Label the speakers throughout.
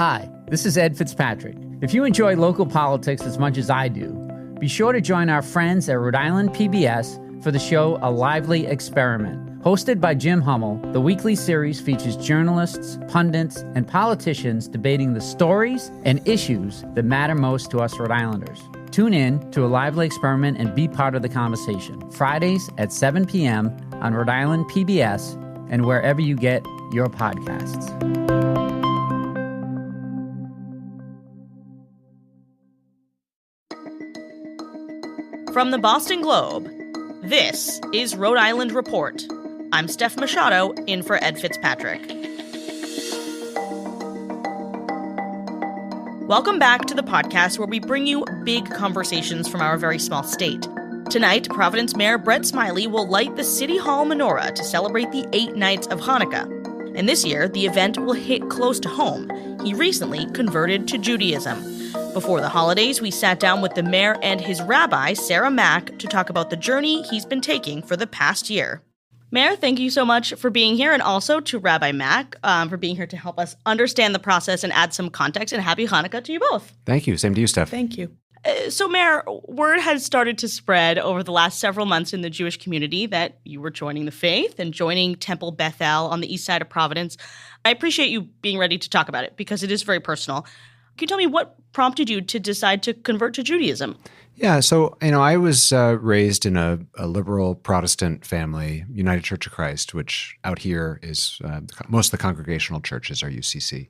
Speaker 1: Hi, this is Ed Fitzpatrick. If you enjoy local politics as much as I do, be sure to join our friends at Rhode Island PBS for the show A Lively Experiment. Hosted by Jim Hummel, the weekly series features journalists, pundits, and politicians debating the stories and issues that matter most to us Rhode Islanders. Tune in to A Lively Experiment and be part of the conversation. Fridays at 7 p.m. on Rhode Island PBS and wherever you get your podcasts.
Speaker 2: From the Boston Globe, this is Rhode Island Report. I'm Steph Machado, in for Ed Fitzpatrick. Welcome back to the podcast where we bring you big conversations from our very small state. Tonight, Providence Mayor Brett Smiley will light the City Hall Menorah to celebrate the 8 nights of Hannukah. And this year, the event will hit close to home. He recently converted to Judaism. Before the holidays, we sat down with the mayor and his rabbi, Sarah Mack, to talk about the journey he's been taking for the past year. Mayor, thank you so much for being here, and also to Rabbi Mack for being here to help us understand the process and add some context, and happy Hanukkah to you both.
Speaker 3: Thank you. Same to you, Steph.
Speaker 2: Thank you. So, Mayor, word has started to spread over the last several months in the Jewish community that you were joining the faith and joining Temple Beth-El on the east side of Providence. I appreciate you being ready to talk about it because it is very personal. Can you tell me what prompted you to decide to convert to Judaism?
Speaker 3: Yeah, so, I was raised in a liberal Protestant family, United Church of Christ, which out here is most of the congregational churches are UCC.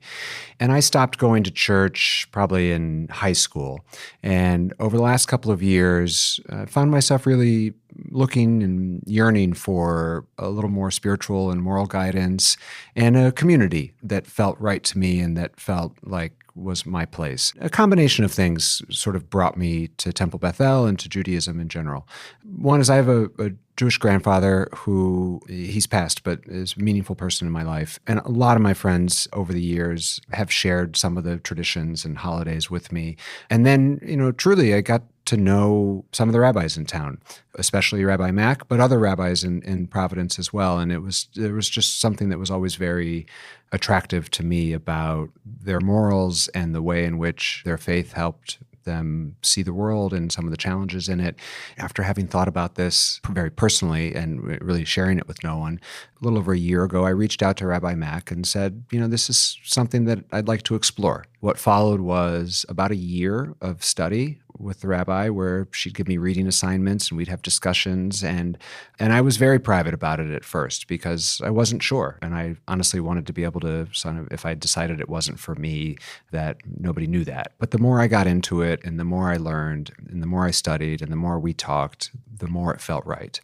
Speaker 3: And I stopped going to church probably in high school. And over the last couple of years, I found myself really looking and yearning for a little more spiritual and moral guidance and a community that felt right to me and that felt like was my place. A combination of things sort of brought me to Temple Beth-El and to Judaism in general. One is I have a Jewish grandfather who, he's passed, but is a meaningful person in my life. And a lot of my friends over the years have shared some of the traditions and holidays with me. And then, truly I got to know some of the rabbis in town, especially Rabbi Mack, but other rabbis in Providence as well. And there was just something that was always very attractive to me about their morals and the way in which their faith helped them see the world and some of the challenges in it. After having thought about this very personally and really sharing it with no one, a little over a year ago, I reached out to Rabbi Mack and said, this is something that I'd like to explore. What followed was about a year of study with the rabbi where she'd give me reading assignments and we'd have discussions. And I was very private about it at first because I wasn't sure. And I honestly wanted to be able to, if I decided it wasn't for me, that nobody knew that. But the more I got into it and the more I learned and the more I studied and the more we talked, the more it felt right.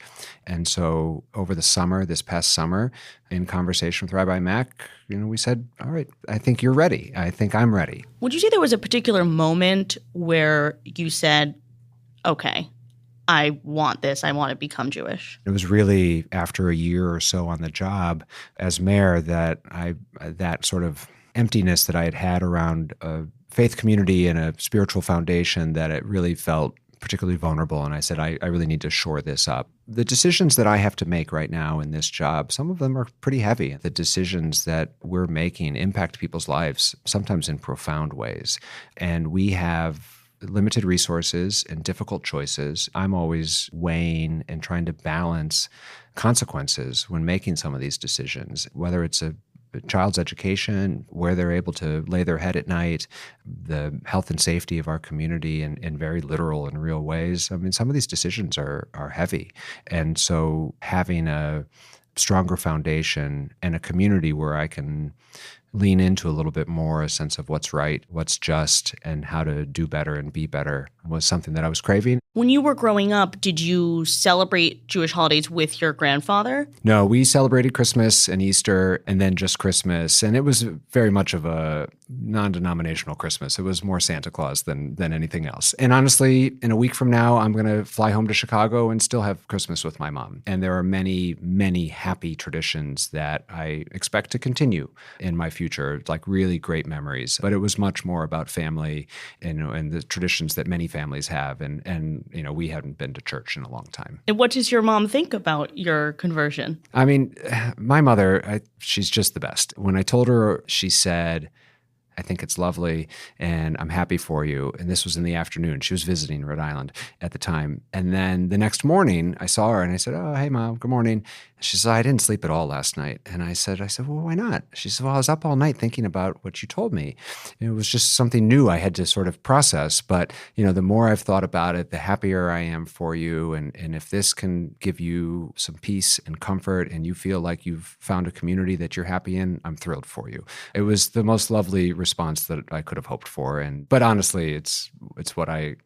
Speaker 3: And so over the summer, this past summer, in conversation with Rabbi Mack, we said, all right, I think you're ready. I think I'm ready.
Speaker 2: Would you say there was a particular moment where you said, okay, I want this, I want to become Jewish?
Speaker 3: It was really after a year or so on the job as mayor that that sort of emptiness that I had around a faith community and a spiritual foundation, that it really felt particularly vulnerable. And I said, I really need to shore this up. The decisions that I have to make right now in this job, some of them are pretty heavy. The decisions that we're making impact people's lives, sometimes in profound ways. And we have limited resources and difficult choices. I'm always weighing and trying to balance consequences when making some of these decisions, whether it's a child's education, where they're able to lay their head at night, the health and safety of our community in very literal and real ways. I mean, some of these decisions are heavy. And so having a stronger foundation and a community where I can lean into a little bit more a sense of what's right, what's just, and how to do better and be better was something that I was craving.
Speaker 2: When you were growing up, did you celebrate Jewish holidays with your grandfather?
Speaker 3: No, we celebrated Christmas and Easter and then just Christmas. And it was very much of a non-denominational Christmas. It was more Santa Claus than anything else. And honestly, in a week from now, I'm going to fly home to Chicago and still have Christmas with my mom. And there are many, many happy traditions that I expect to continue in my future, like really great memories. But it was much more about family and the traditions that many families have. And we hadn't been to church in a long time.
Speaker 2: And what does your mom think about your conversion?
Speaker 3: I mean, my mother, she's just the best. When I told her, she said, I think it's lovely, and I'm happy for you. And this was in the afternoon. She was visiting Rhode Island at the time. And then the next morning, I saw her and I said, oh, hey, Mom, good morning. She said, I didn't sleep at all last night. And I said, well, why not? She said, well, I was up all night thinking about what you told me. It was just something new I had to sort of process. But, the more I've thought about it, the happier I am for you. And if this can give you some peace and comfort and you feel like you've found a community that you're happy in, I'm thrilled for you. It was the most lovely response that I could have hoped for. But honestly, it's what I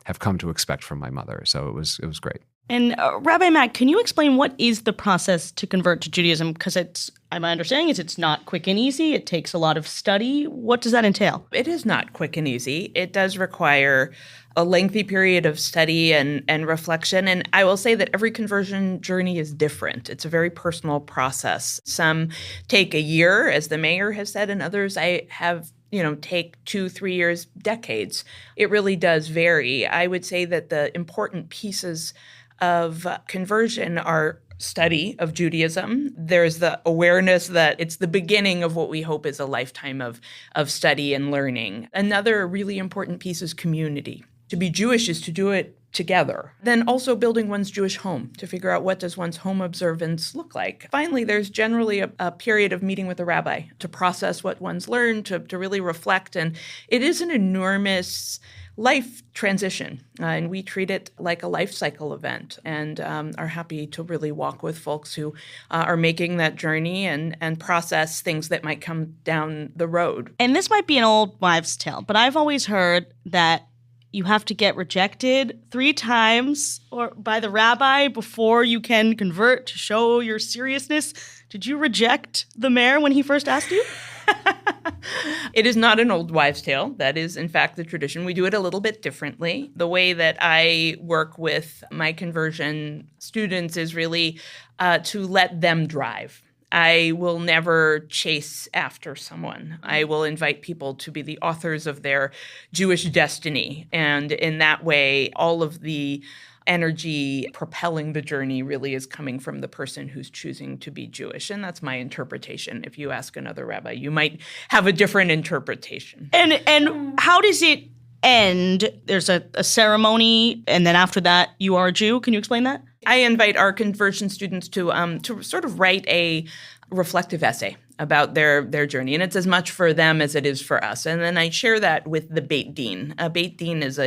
Speaker 3: have come to expect from my mother. So it was great.
Speaker 2: And Rabbi Mack, can you explain what is the process to convert to Judaism? Because my understanding is it's not quick and easy. It takes a lot of study. What does that entail?
Speaker 4: It is not quick and easy. It does require a lengthy period of study and reflection. And I will say that every conversion journey is different. It's a very personal process. Some take a year, as the mayor has said, and others I have take 2-3 years, decades. It really does vary. I would say that the important pieces of conversion are study of Judaism. There's the awareness that it's the beginning of what we hope is a lifetime of study and learning. Another really important piece is community. To be Jewish is to do it together. Then also building one's Jewish home to figure out what does one's home observance look like. Finally, there's generally a period of meeting with a rabbi to process what one's learned, to really reflect. And it is an enormous life transition, and we treat it like a life cycle event and are happy to really walk with folks who are making that journey and process things that might come down the road.
Speaker 2: And this might be an old wives' tale, but I've always heard that you have to get rejected 3 times or by the rabbi before you can convert to show your seriousness. Did you reject the mayor when he first asked you?
Speaker 4: It is not an old wives' tale. That is, in fact, the tradition. We do it a little bit differently. The way that I work with my conversion students is really to let them drive. I will never chase after someone. I will invite people to be the authors of their Jewish destiny. And in that way, all of the energy propelling the journey really is coming from the person who's choosing to be Jewish. And that's my interpretation. If you ask another rabbi, you might have a different interpretation.
Speaker 2: And how does it end? There's a ceremony, and then after that, you are a Jew. Can you explain that?
Speaker 4: I invite our conversion students to sort of write a reflective essay about their journey. And it's as much for them as it is for us. And then I share that with the Beit Din. Beit Din is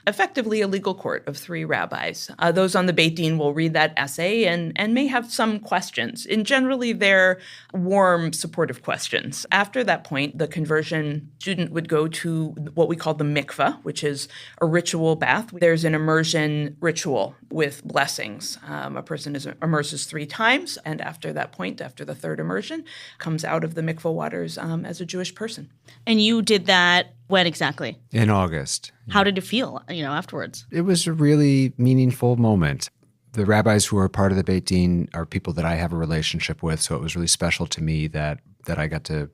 Speaker 4: effectively a legal court of 3 rabbis. Those on the Beit Din will read that essay and may have some questions. And generally, they're warm, supportive questions. After that point, the conversion student would go to what we call the mikveh, which is a ritual bath. There's an immersion ritual with blessings. A person immerses 3 times. And after that point, after the 3rd immersion, comes out of the mikveh waters as a Jewish person.
Speaker 2: And you did that when exactly?
Speaker 3: In August.
Speaker 2: How did it feel, afterwards?
Speaker 3: It was a really meaningful moment. The rabbis who are part of the Beit Din are people that I have a relationship with, so it was really special to me that I got to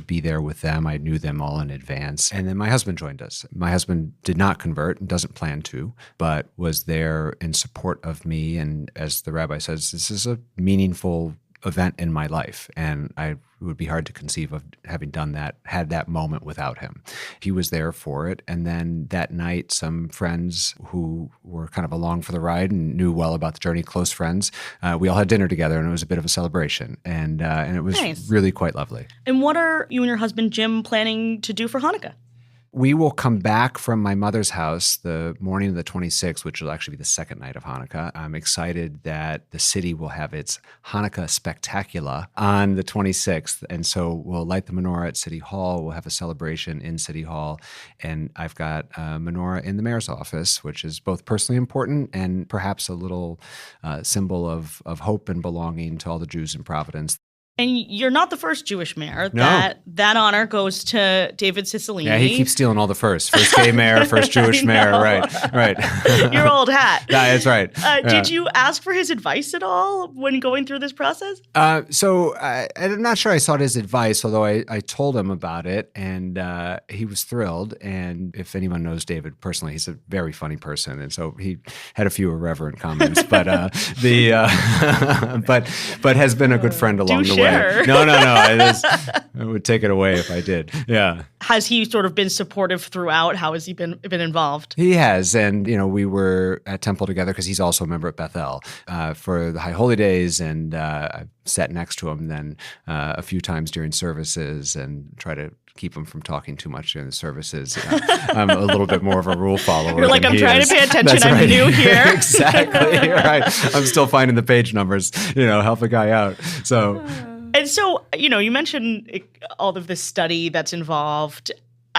Speaker 3: be there with them. I knew them all in advance. And then my husband joined us. My husband did not convert and doesn't plan to, but was there in support of me. And as the rabbi says, this is a meaningful event in my life, and it would be hard to conceive of having had that moment without him. He was there for it, and then that night, some friends who were kind of along for the ride and knew well about the journey, close friends, we all had dinner together, and it was a bit of a celebration, and it was really quite lovely.
Speaker 2: And what are you and your husband Jim planning to do for Hannukah?
Speaker 3: We will come back from my mother's house the morning of the 26th, which will actually be the second night of Hannukah. I'm excited that the city will have its Hannukah Spectacular on the 26th. And so we'll light the menorah at City Hall. We'll have a celebration in City Hall. And I've got a menorah in the mayor's office, which is both personally important and perhaps a little symbol of hope and belonging to all the Jews in Providence.
Speaker 2: And you're not the first Jewish mayor.
Speaker 3: No.
Speaker 2: That honor goes to David Cicilline.
Speaker 3: Yeah, he keeps stealing all the first. First gay mayor, first Jewish mayor. Right.
Speaker 2: Your old hat.
Speaker 3: Yeah, that's right.
Speaker 2: Did you ask for his advice at all when going through this process?
Speaker 3: So I'm not sure I sought his advice, although I told him about it, and he was thrilled. And if anyone knows David personally, he's a very funny person, and so he had a few irreverent comments, but but has been a good friend along the way. away. No. I would take it away if I did. Yeah.
Speaker 2: Has he sort of been supportive throughout? How has he been involved?
Speaker 3: He has. And, we were at Temple together because he's also a member at Beth-El for the High Holy Days. And I sat next to him then a few times during services and try to keep him from talking too much during the services. I'm a little bit more of a rule follower.
Speaker 2: You're like, I'm trying to pay attention.
Speaker 3: That's
Speaker 2: I'm
Speaker 3: right.
Speaker 2: new here.
Speaker 3: Exactly. Right. I'm still finding the page numbers, help a guy out. So.
Speaker 2: And so, you mentioned all of this study that's involved.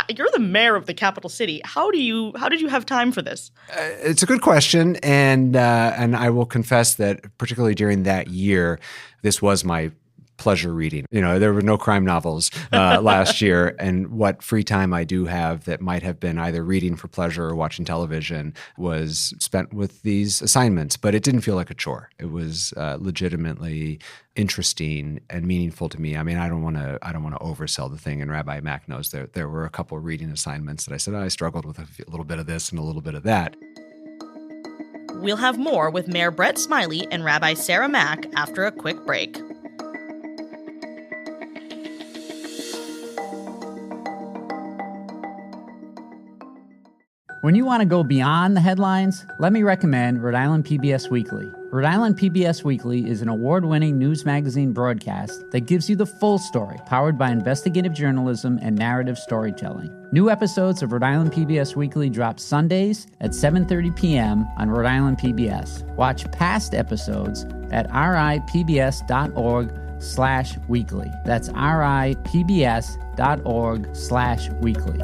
Speaker 2: You're the mayor of the capital city. How did you have time for this?
Speaker 3: It's a good question. And I will confess that particularly during that year, this was my pleasure reading. There were no crime novels last year, and what free time I do have that might have been either reading for pleasure or watching television was spent with these assignments. But it didn't feel like a chore. It was legitimately interesting and meaningful to me. I mean, I don't want to oversell the thing. And Rabbi Mack knows there were a couple of reading assignments that I said I struggled with a little bit of this and a little bit of that.
Speaker 2: We'll have more with Mayor Brett Smiley and Rabbi Sarah Mack after a quick break.
Speaker 1: When you want to go beyond the headlines, let me recommend Rhode Island PBS Weekly. Rhode Island PBS Weekly is an award-winning news magazine broadcast that gives you the full story, powered by investigative journalism and narrative storytelling. New episodes of Rhode Island PBS Weekly drop Sundays at 7:30 p.m. on Rhode Island PBS. Watch past episodes at ripbs.org/weekly. That's ripbs.org/weekly.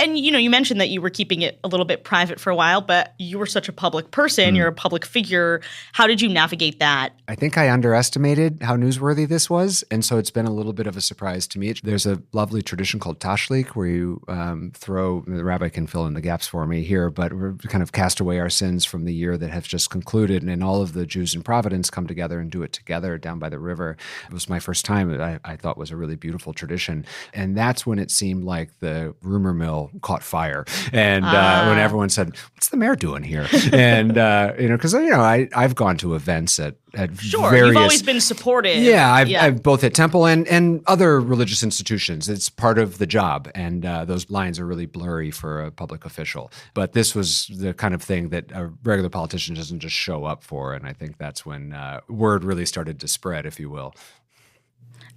Speaker 2: And, you mentioned that you were keeping it a little bit private for a while, but you were such a public person. You're a public figure. How did you navigate that?
Speaker 3: I think I underestimated how newsworthy this was, and so it's been a little bit of a surprise to me. There's a lovely tradition called Tashlich where you the rabbi can fill in the gaps for me here, but we're kind of cast away our sins from the year that has just concluded, and all of the Jews in Providence come together and do it together down by the river. It was my first time. I thought was a really beautiful tradition, and that's when it seemed like the rumor mill caught fire. And when everyone said, "What's the mayor doing here?" And because I've gone to events at
Speaker 2: Sure,
Speaker 3: various,
Speaker 2: you've always been supportive.
Speaker 3: Yeah, I've both at Temple and other religious institutions. It's part of the job, and those lines are really blurry for a public official. But this was the kind of thing that a regular politician doesn't just show up for, and I think that's when word really started to spread, if you will.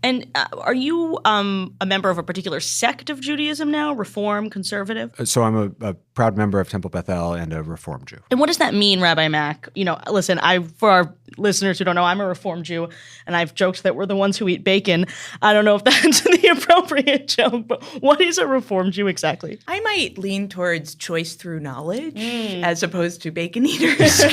Speaker 2: And are you a member of a particular sect of Judaism now? Reform, conservative?
Speaker 3: So I'm a proud member of Temple Beth-El and a Reform Jew.
Speaker 2: And what does that mean, Rabbi Mack? Listen, for our listeners who don't know, I'm a Reform Jew, and I've joked that we're the ones who eat bacon. I don't know if that's the appropriate joke, but what is a Reform Jew exactly?
Speaker 4: I might lean towards choice through knowledge as opposed to bacon eaters.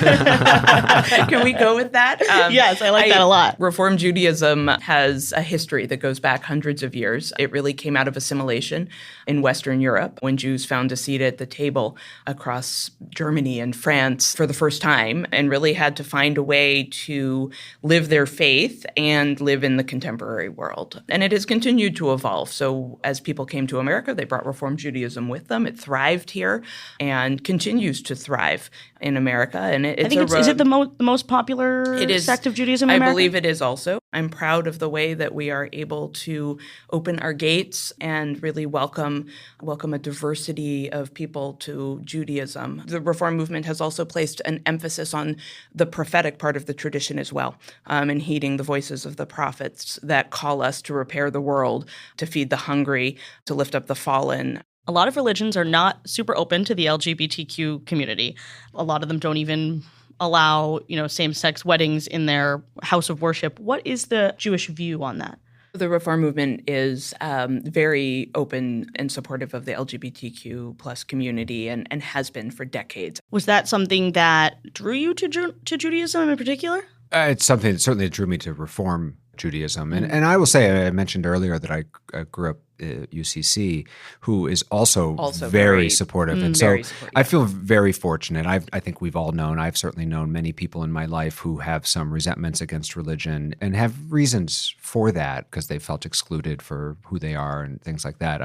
Speaker 4: Can we go with that?
Speaker 2: Yes, I like that a lot.
Speaker 4: Reform Judaism has a history that goes back hundreds of years. It really came out of assimilation in Western Europe when Jews found a seat at the table across Germany and France for the first time and really had to find a way to live their faith and live in the contemporary world. And it has continued to evolve. So as people came to America, they brought Reform Judaism with them. It thrived here and continues to thrive in America. And
Speaker 2: is it the most popular sect of Judaism in America?
Speaker 4: I believe it is also. I'm proud of the way that we are able to open our gates and really welcome a diversity of people to Judaism. The Reform movement has also placed an emphasis on the prophetic part of the tradition as well, and heeding the voices of the prophets that call us to repair the world, to feed the hungry, to lift up the fallen.
Speaker 2: A lot of religions are not super open to the LGBTQ community. A lot of them don't even allow, same-sex weddings in their house of worship. What is the Jewish view on that?
Speaker 4: The Reform movement is very open and supportive of the LGBTQ plus community and has been for decades.
Speaker 2: Was that something that drew you to Judaism in particular?
Speaker 3: It's something that certainly drew me to Reform Judaism. And I will say, I mentioned earlier that I grew up UCC, who is also
Speaker 4: Also
Speaker 3: very
Speaker 4: very,
Speaker 3: supportive. And
Speaker 4: very
Speaker 3: so
Speaker 4: supportive,
Speaker 3: I feel very fortunate. I think we've all known, I've certainly known many people in my life who have some resentments against religion and have reasons for that because they felt excluded for who they are and things like that.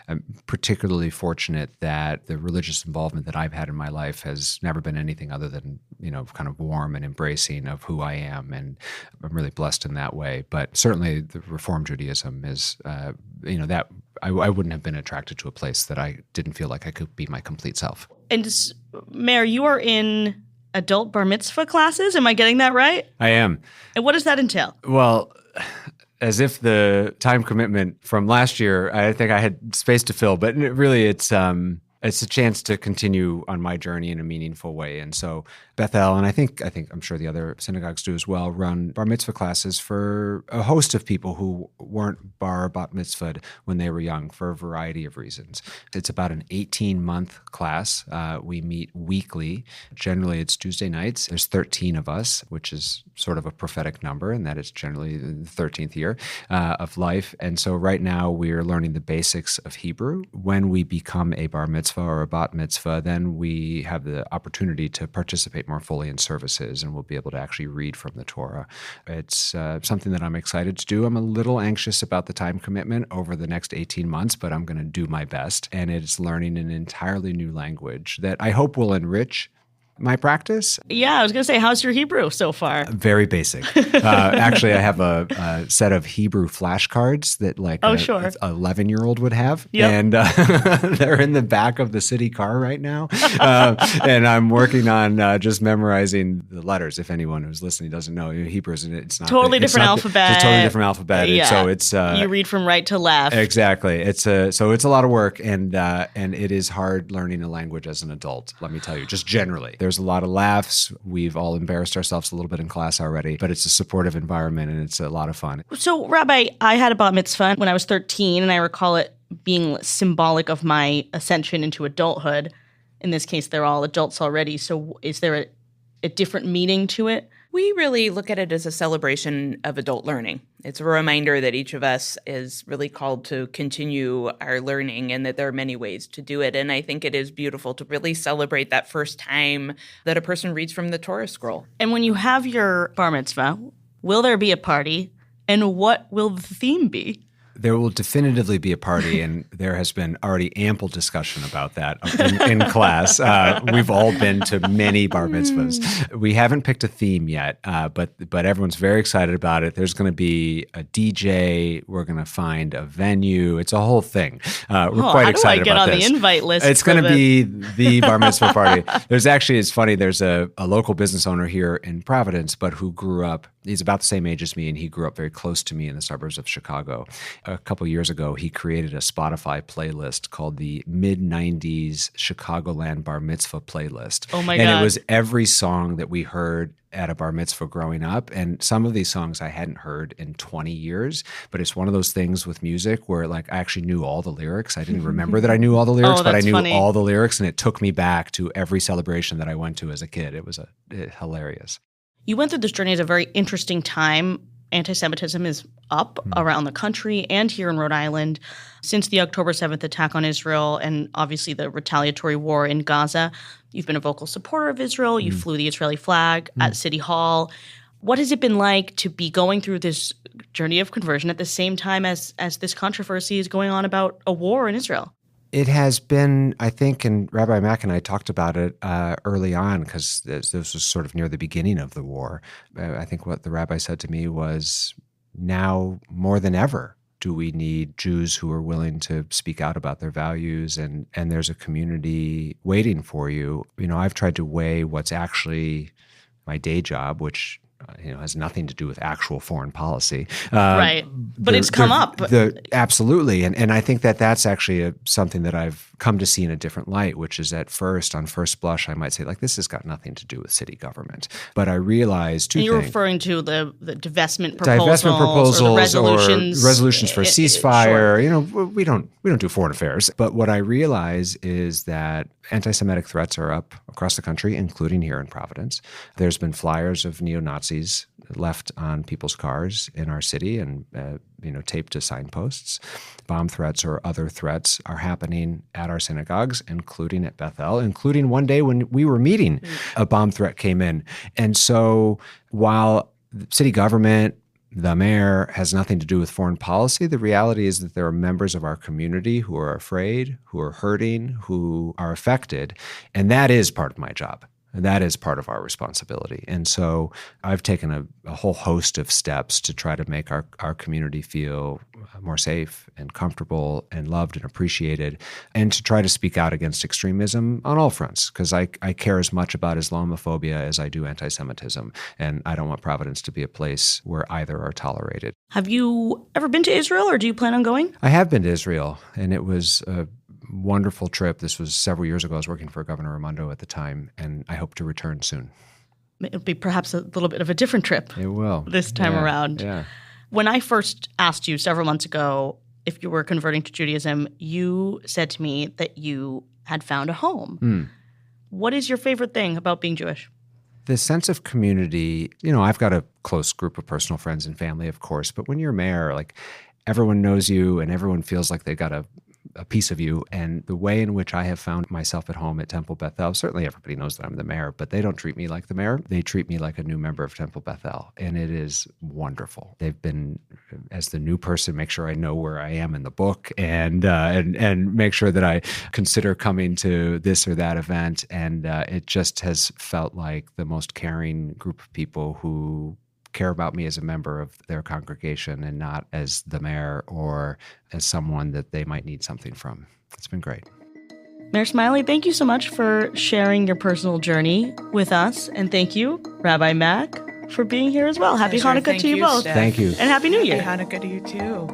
Speaker 3: I'm particularly fortunate that the religious involvement that I've had in my life has never been anything other than, kind of warm and embracing of who I am. And I'm really blessed in that way. But certainly the Reform Judaism is, that I wouldn't have been attracted to a place that I didn't feel like I could be my complete self.
Speaker 2: And Mayor, you are in adult bar mitzvah classes. Am I getting that right?
Speaker 3: I am.
Speaker 2: And what does that entail?
Speaker 3: Well, as if the time commitment from last year, I think I had space to fill, but really it's a chance to continue on my journey in a meaningful way. And so Beth-El, and I think I'm sure the other synagogues do as well, run bar mitzvah classes for a host of people who weren't bar or bat mitzvahed when they were young for a variety of reasons. It's about an 18-month class. We meet weekly. Generally, it's Tuesday nights. There's 13 of us, which is sort of a prophetic number, and that is generally the 13th year of life. And so right now we're learning the basics of Hebrew. When we become a bar mitzvah or a bat mitzvah, then we have the opportunity to participate more fully in services, and we'll be able to actually read from the Torah. It's something that I'm excited to do. I'm a little anxious about the time commitment over the next 18 months, but I'm going to do my best. And it's learning an entirely new language that I hope will enrich my practice.
Speaker 2: Yeah, I was going to say, how's your Hebrew so far?
Speaker 3: Very basic. Actually, I have a set of Hebrew flashcards that
Speaker 2: sure.
Speaker 3: 11-year-old would have.
Speaker 2: Yep.
Speaker 3: And they're in the back of the city car right now. And I'm working on just memorizing the letters. If anyone who's listening doesn't know, Hebrew it's not
Speaker 2: Totally different alphabet.
Speaker 3: It's a totally different alphabet.
Speaker 2: Yeah.
Speaker 3: So it's
Speaker 2: you read from right to left.
Speaker 3: Exactly. So it's a lot of work, and it is hard learning a language as an adult. Let me tell you, just generally. There's a lot of laughs. We've all embarrassed ourselves a little bit in class already, but it's a supportive environment and it's a lot of fun.
Speaker 2: So, Rabbi, I had a bat mitzvah when I was 13, and I recall it being symbolic of my ascension into adulthood. In this case, they're all adults already. So is there a different meaning to it?
Speaker 4: We really look at it as a celebration of adult learning. It's a reminder that each of us is really called to continue our learning and that there are many ways to do it. And I think it is beautiful to really celebrate that first time that a person reads from the Torah scroll.
Speaker 2: And when you have your bar mitzvah, will there be a party? And what will the theme be?
Speaker 3: There will definitively be a party, and there has been already ample discussion about that in class. We've all been to many bar mitzvahs. We haven't picked a theme yet, but everyone's very excited about it. There's going to be a DJ. We're going to find a venue. It's a whole thing. We're quite excited about this.
Speaker 2: How do I get on the invite list?
Speaker 3: It's going to be the bar mitzvah party. It's funny, there's a local business owner here in Providence, but who grew up, he's about the same age as me, and he grew up very close to me in the suburbs of Chicago. A couple years ago, he created a Spotify playlist called the Mid-90s Chicagoland Bar Mitzvah playlist.
Speaker 2: Oh my God.
Speaker 3: And it was every song that we heard at a bar mitzvah growing up. And some of these songs I hadn't heard in 20 years, but it's one of those things with music where I actually knew all the lyrics. I didn't remember that I knew all the lyrics, but I knew all the lyrics, and it took me back to every celebration that I went to as a kid. It was hilarious.
Speaker 2: You went through this journey at a very interesting time. Anti-Semitism is up around the country and here in Rhode Island since the October 7th attack on Israel and obviously the retaliatory war in Gaza. You've been a vocal supporter of Israel. You flew the Israeli flag at City Hall. What has it been like to be going through this journey of conversion at the same time as this controversy is going on about a war in Israel?
Speaker 3: It has been, I think, and Rabbi Mack and I talked about it early on because this was sort of near the beginning of the war. I think what the rabbi said to me was, now more than ever do we need Jews who are willing to speak out about their values, and there's a community waiting for you. I've tried to weigh what's actually my day job, which has nothing to do with actual foreign policy.
Speaker 2: Right. But it's come up.
Speaker 3: Absolutely. And I think that's actually something that I've come to see in a different light, which is on first blush, I might say, this has got nothing to do with city government. But I realized two things.
Speaker 2: You're referring to the divestment proposals or the resolutions
Speaker 3: for ceasefire. Sure. We don't do foreign affairs. But what I realize is that anti-Semitic threats are up across the country, including here in Providence. There's been flyers of neo-Nazis left on people's cars in our city and taped to signposts. Bomb threats or other threats are happening at our synagogues, including at Beth-El, including one day when we were meeting, a bomb threat came in. And so while the city government, the mayor, has nothing to do with foreign policy, the reality is that there are members of our community who are afraid, who are hurting, who are affected, and that is part of my job. That is part of our responsibility. And so I've taken a whole host of steps to try to make our community feel more safe and comfortable and loved and appreciated, and to try to speak out against extremism on all fronts, because I care as much about Islamophobia as I do anti-Semitism, and I don't want Providence to be a place where either are tolerated.
Speaker 2: Have you ever been to Israel, or do you plan on going?
Speaker 3: I have been to Israel, and it was a wonderful trip. This was several years ago. I was working for Governor Raimondo at the time, and I hope to return soon.
Speaker 2: It'll be perhaps a little bit of a different trip.
Speaker 3: It will.
Speaker 2: This time around.
Speaker 3: Yeah.
Speaker 2: When I first asked you several months ago if you were converting to Judaism, you said to me that you had found a home. What is your favorite thing about being Jewish?
Speaker 3: The sense of community. I've got a close group of personal friends and family, of course, but when you're mayor, like, everyone knows you and everyone feels like they got a piece of you. And the way in which I have found myself at home at Temple Beth-El, certainly everybody knows that I'm the mayor, but they don't treat me like the mayor. They treat me like a new member of Temple Beth-El, and it is wonderful. They've been, as the new person, make sure I know where I am in the book, and make sure that I consider coming to this or that event. And it just has felt like the most caring group of people who care about me as a member of their congregation and not as the mayor or as someone that they might need something from. It's been great.
Speaker 2: Mayor Smiley, thank you so much for sharing your personal journey with us. And thank you, Rabbi Mack, for being here as well. Happy Hannukah to you both.
Speaker 4: Steph.
Speaker 3: Thank you.
Speaker 2: And Happy New Year.
Speaker 4: Happy Hannukah to you too.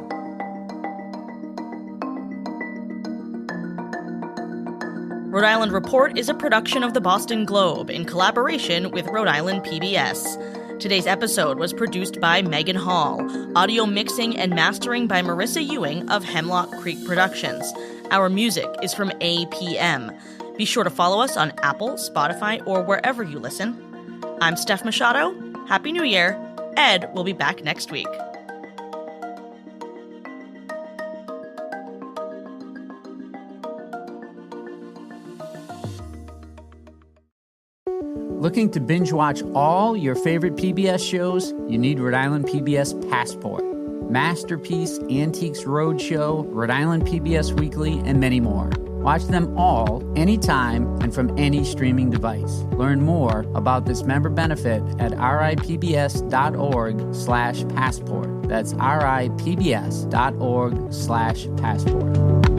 Speaker 2: Rhode Island Report is a production of the Boston Globe in collaboration with Rhode Island PBS. Today's episode was produced by Megan Hall. Audio mixing and mastering by Marissa Ewing of Hemlock Creek Productions. Our music is from APM. Be sure to follow us on Apple, Spotify, or wherever you listen. I'm Steph Machado. Happy New Year. Ed will be back next week.
Speaker 1: Looking to binge watch all your favorite PBS shows? You need Rhode Island PBS Passport, Masterpiece, Antiques Roadshow, Rhode Island PBS Weekly, and many more. Watch them all, anytime, and from any streaming device. Learn more about this member benefit at ripbs.org/passport. That's ripbs.org/passport.